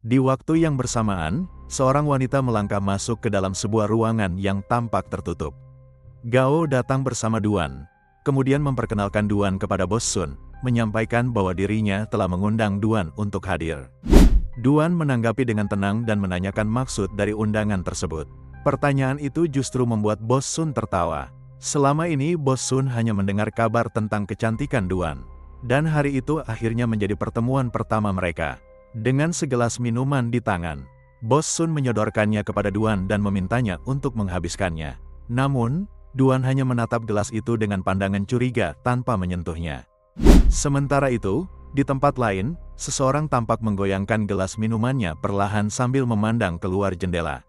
Di waktu yang bersamaan, seorang wanita melangkah masuk ke dalam sebuah ruangan yang tampak tertutup. Gao datang bersama Duan, kemudian memperkenalkan Duan kepada Bos Sun, menyampaikan bahwa dirinya telah mengundang Duan untuk hadir. Duan menanggapi dengan tenang dan menanyakan maksud dari undangan tersebut. Pertanyaan itu justru membuat Bos Sun tertawa. Selama ini Bos Sun hanya mendengar kabar tentang kecantikan Duan. Dan hari itu akhirnya menjadi pertemuan pertama mereka. Dengan segelas minuman di tangan, Bos Sun menyodorkannya kepada Duan dan memintanya untuk menghabiskannya. Namun, Duan hanya menatap gelas itu dengan pandangan curiga tanpa menyentuhnya. Sementara itu, di tempat lain, seseorang tampak menggoyangkan gelas minumannya perlahan sambil memandang keluar jendela.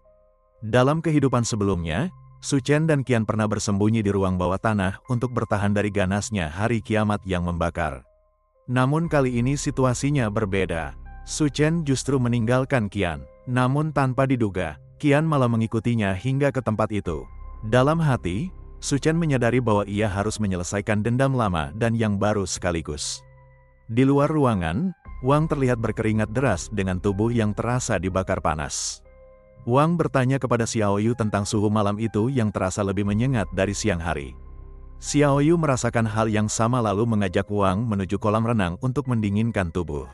Dalam kehidupan sebelumnya, Su Chen dan Qian pernah bersembunyi di ruang bawah tanah untuk bertahan dari ganasnya hari kiamat yang membakar. Namun kali ini situasinya berbeda. Su Chen justru meninggalkan Qian, namun tanpa diduga, Qian malah mengikutinya hingga ke tempat itu. Dalam hati, Su Chen menyadari bahwa ia harus menyelesaikan dendam lama dan yang baru sekaligus. Di luar ruangan, Wang terlihat berkeringat deras dengan tubuh yang terasa dibakar panas. Wang bertanya kepada Xiao Yu tentang suhu malam itu yang terasa lebih menyengat dari siang hari. Xiao Yu merasakan hal yang sama lalu mengajak Wang menuju kolam renang untuk mendinginkan tubuh.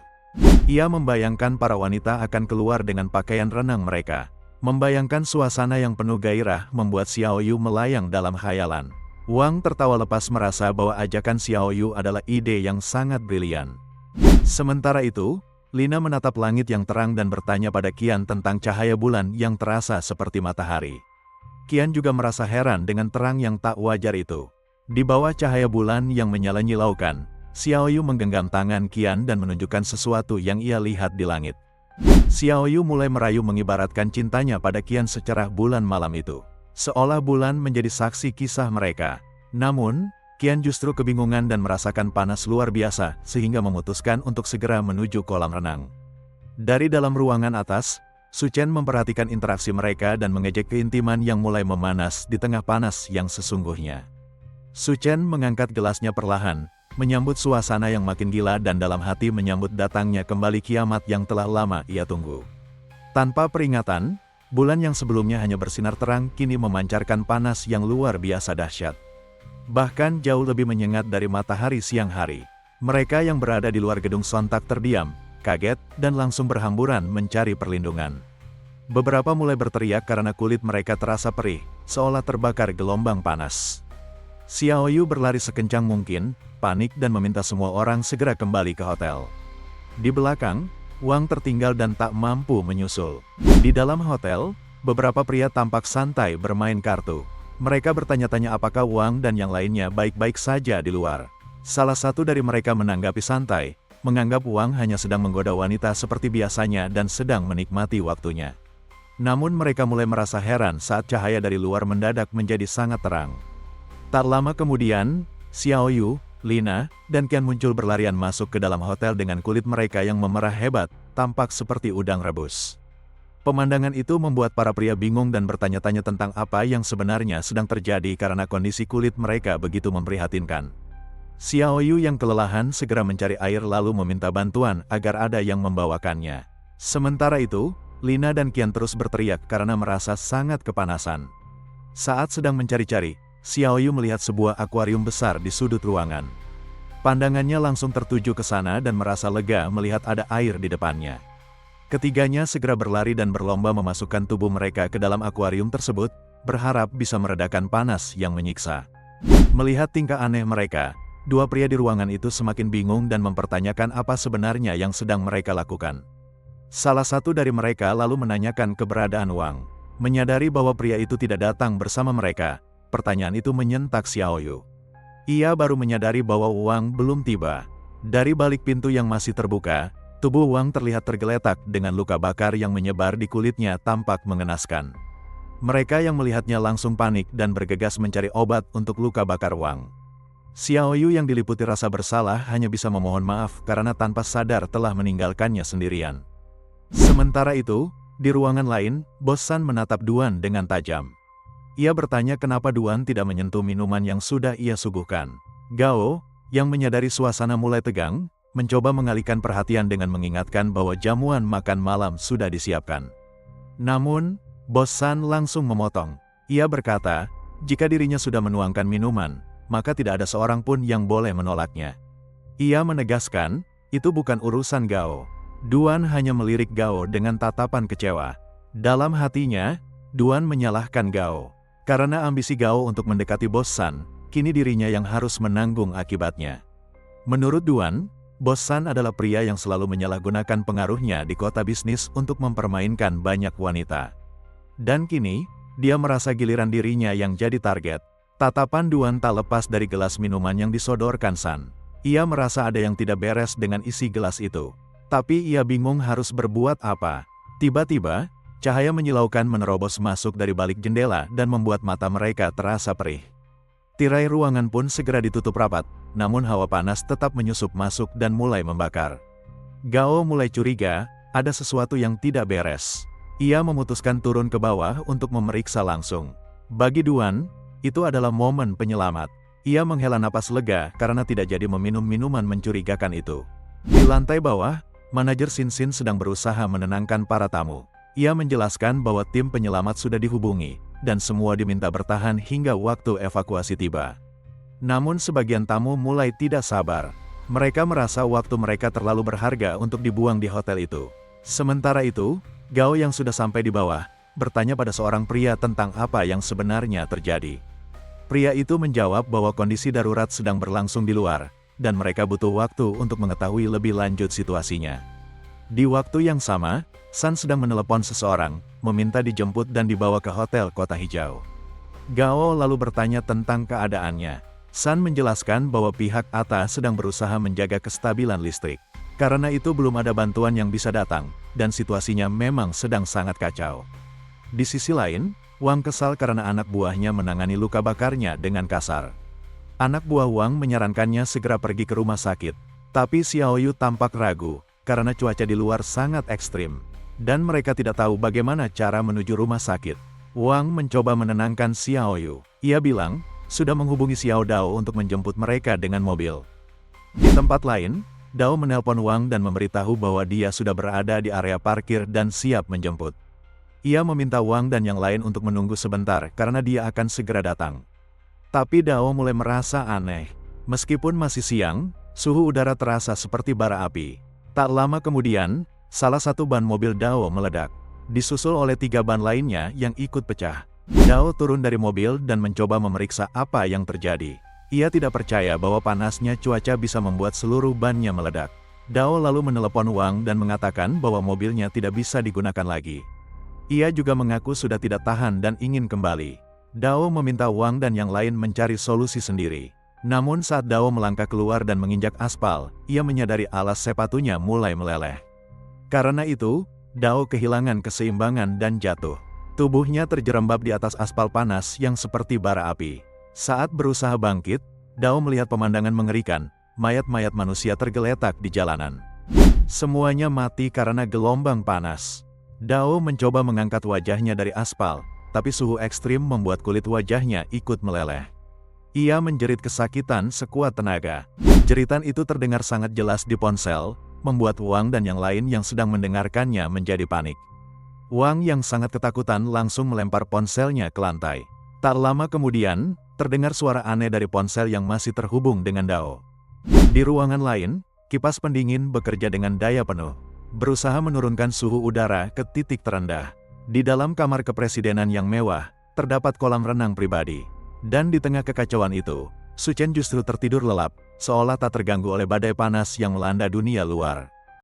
Ia membayangkan para wanita akan keluar dengan pakaian renang mereka. Membayangkan suasana yang penuh gairah membuat Xiao Yu melayang dalam khayalan. Wang tertawa lepas merasa bahwa ajakan Xiao Yu adalah ide yang sangat brilian. Sementara itu, Lina menatap langit yang terang dan bertanya pada Qian tentang cahaya bulan yang terasa seperti matahari. Qian juga merasa heran dengan terang yang tak wajar itu. Di bawah cahaya bulan yang menyala-nyilaukan, Xiao Yu menggenggam tangan Qian dan menunjukkan sesuatu yang ia lihat di langit. Xiao Yu mulai merayu mengibaratkan cintanya pada Qian secerah bulan malam itu. Seolah bulan menjadi saksi kisah mereka. Namun, Qian justru kebingungan dan merasakan panas luar biasa sehingga memutuskan untuk segera menuju kolam renang. Dari dalam ruangan atas, Su Chen memperhatikan interaksi mereka dan mengejek keintiman yang mulai memanas di tengah panas yang sesungguhnya. Su Chen mengangkat gelasnya perlahan, menyambut suasana yang makin gila dan dalam hati menyambut datangnya kembali kiamat yang telah lama ia tunggu. Tanpa peringatan, bulan yang sebelumnya hanya bersinar terang kini memancarkan panas yang luar biasa dahsyat. Bahkan jauh lebih menyengat dari matahari siang hari. Mereka yang berada di luar gedung sontak terdiam, kaget, dan langsung berhamburan mencari perlindungan. Beberapa mulai berteriak karena kulit mereka terasa perih, seolah terbakar gelombang panas. Xiao Yu berlari sekencang mungkin, panik dan meminta semua orang segera kembali ke hotel. Di belakang, Wang tertinggal dan tak mampu menyusul. Di dalam hotel, beberapa pria tampak santai bermain kartu. Mereka bertanya-tanya apakah Wang dan yang lainnya baik-baik saja di luar. Salah satu dari mereka menanggapi santai, menganggap Wang hanya sedang menggoda wanita seperti biasanya dan sedang menikmati waktunya. Namun mereka mulai merasa heran saat cahaya dari luar mendadak menjadi sangat terang. Tak lama kemudian, Xiao Yu, Lina, dan Qian muncul berlarian masuk ke dalam hotel dengan kulit mereka yang memerah hebat, tampak seperti udang rebus. Pemandangan itu membuat para pria bingung dan bertanya-tanya tentang apa yang sebenarnya sedang terjadi karena kondisi kulit mereka begitu memprihatinkan. Xiao Yu yang kelelahan segera mencari air lalu meminta bantuan agar ada yang membawakannya. Sementara itu, Lina dan Qian terus berteriak karena merasa sangat kepanasan. Saat sedang mencari-cari, Xiao Yu melihat sebuah akuarium besar di sudut ruangan. Pandangannya langsung tertuju ke sana dan merasa lega melihat ada air di depannya. Ketiganya segera berlari dan berlomba memasukkan tubuh mereka ke dalam akuarium tersebut, berharap bisa meredakan panas yang menyiksa. Melihat tingkah aneh mereka, dua pria di ruangan itu semakin bingung dan mempertanyakan apa sebenarnya yang sedang mereka lakukan. Salah satu dari mereka lalu menanyakan keberadaan Wang. Menyadari bahwa pria itu tidak datang bersama mereka, pertanyaan itu menyentak Xiao Yu. Ia baru menyadari bahwa Wang belum tiba. Dari balik pintu yang masih terbuka, tubuh Wang terlihat tergeletak dengan luka bakar yang menyebar di kulitnya tampak mengenaskan. Mereka yang melihatnya langsung panik dan bergegas mencari obat untuk luka bakar Wang. Xiao Yu yang diliputi rasa bersalah hanya bisa memohon maaf karena tanpa sadar telah meninggalkannya sendirian. Sementara itu, di ruangan lain, Bos San menatap Duan dengan tajam. Ia bertanya kenapa Duan tidak menyentuh minuman yang sudah ia suguhkan. Gao, yang menyadari suasana mulai tegang, mencoba mengalihkan perhatian dengan mengingatkan bahwa jamuan makan malam sudah disiapkan. Namun, Bos San langsung memotong. Ia berkata, jika dirinya sudah menuangkan minuman, maka tidak ada seorang pun yang boleh menolaknya. Ia menegaskan, itu bukan urusan Gao. Duan hanya melirik Gao dengan tatapan kecewa. Dalam hatinya, Duan menyalahkan Gao. Karena ambisi Gao untuk mendekati Bos San, kini dirinya yang harus menanggung akibatnya. Menurut Duan, Bos San adalah pria yang selalu menyalahgunakan pengaruhnya di kota bisnis untuk mempermainkan banyak wanita. Dan kini, dia merasa giliran dirinya yang jadi target. Tatapan Duan tak lepas dari gelas minuman yang disodorkan San. Ia merasa ada yang tidak beres dengan isi gelas itu. Tapi ia bingung harus berbuat apa. Tiba-tiba, cahaya menyilaukan menerobos masuk dari balik jendela dan membuat mata mereka terasa perih. Tirai ruangan pun segera ditutup rapat, namun hawa panas tetap menyusup masuk dan mulai membakar. Gao mulai curiga, ada sesuatu yang tidak beres. Ia memutuskan turun ke bawah untuk memeriksa langsung. Bagi Duan, itu adalah momen penyelamat. Ia menghela napas lega karena tidak jadi meminum minuman mencurigakan itu. Di lantai bawah, manajer Sin Sin sedang berusaha menenangkan para tamu. Ia menjelaskan bahwa tim penyelamat sudah dihubungi, dan semua diminta bertahan hingga waktu evakuasi tiba. Namun sebagian tamu mulai tidak sabar. Mereka merasa waktu mereka terlalu berharga untuk dibuang di hotel itu. Sementara itu, Gao yang sudah sampai di bawah, bertanya pada seorang pria tentang apa yang sebenarnya terjadi. Pria itu menjawab bahwa kondisi darurat sedang berlangsung di luar, dan mereka butuh waktu untuk mengetahui lebih lanjut situasinya. Di waktu yang sama, San sedang menelepon seseorang, meminta dijemput dan dibawa ke hotel Kota Hijau. Gao lalu bertanya tentang keadaannya. San menjelaskan bahwa pihak atas sedang berusaha menjaga kestabilan listrik. Karena itu belum ada bantuan yang bisa datang, dan situasinya memang sedang sangat kacau. Di sisi lain, Wang kesal karena anak buahnya menangani luka bakarnya dengan kasar. Anak buah Wang menyarankannya segera pergi ke rumah sakit, tapi Xiaoyu tampak ragu, karena cuaca di luar sangat ekstrim, dan mereka tidak tahu bagaimana cara menuju rumah sakit. Wang mencoba menenangkan Xiaoyu. Ia bilang, sudah menghubungi Xiao Dao untuk menjemput mereka dengan mobil. Di tempat lain, Dao menelpon Wang dan memberitahu bahwa dia sudah berada di area parkir dan siap menjemput. Ia meminta Wang dan yang lain untuk menunggu sebentar karena dia akan segera datang. Tapi Dao mulai merasa aneh. Meskipun masih siang, suhu udara terasa seperti bara api. Tak lama kemudian, salah satu ban mobil Dao meledak. Disusul oleh 3 ban lainnya yang ikut pecah. Dao turun dari mobil dan mencoba memeriksa apa yang terjadi. Ia tidak percaya bahwa panasnya cuaca bisa membuat seluruh bannya meledak. Dao lalu menelepon Wang dan mengatakan bahwa mobilnya tidak bisa digunakan lagi. Ia juga mengaku sudah tidak tahan dan ingin kembali. Dao meminta Wang dan yang lain mencari solusi sendiri. Namun saat Dao melangkah keluar dan menginjak aspal, ia menyadari alas sepatunya mulai meleleh. Karena itu, Dao kehilangan keseimbangan dan jatuh. Tubuhnya terjerembab di atas aspal panas yang seperti bara api. Saat berusaha bangkit, Dao melihat pemandangan mengerikan, mayat-mayat manusia tergeletak di jalanan. Semuanya mati karena gelombang panas. Dao mencoba mengangkat wajahnya dari aspal, tapi suhu ekstrim membuat kulit wajahnya ikut meleleh. Ia menjerit kesakitan sekuat tenaga. Jeritan itu terdengar sangat jelas di ponsel, membuat Wang dan yang lain yang sedang mendengarkannya menjadi panik. Wang yang sangat ketakutan langsung melempar ponselnya ke lantai. Tak lama kemudian, terdengar suara aneh dari ponsel yang masih terhubung dengan Dao. Di ruangan lain, kipas pendingin bekerja dengan daya penuh, berusaha menurunkan suhu udara ke titik terendah. Di dalam kamar kepresidenan yang mewah, terdapat kolam renang pribadi. Dan di tengah kekacauan itu, Su Chen justru tertidur lelap, seolah tak terganggu oleh badai panas yang melanda dunia luar.